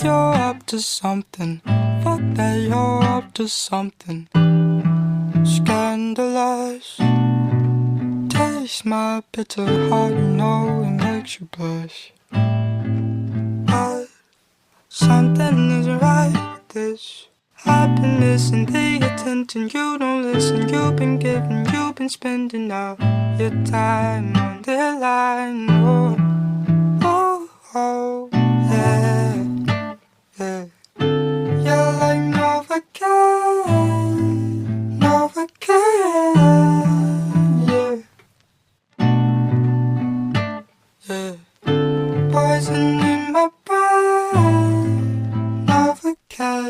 You're up to something. Fuck that, you're up to something. Scandalous. Taste my bitter heart, you know it makes you blush. But something isn't right with this. I've been missing the attention. You don't listen. You've been giving, you've been spending all your time on the line. Oh, oh, oh, yeah.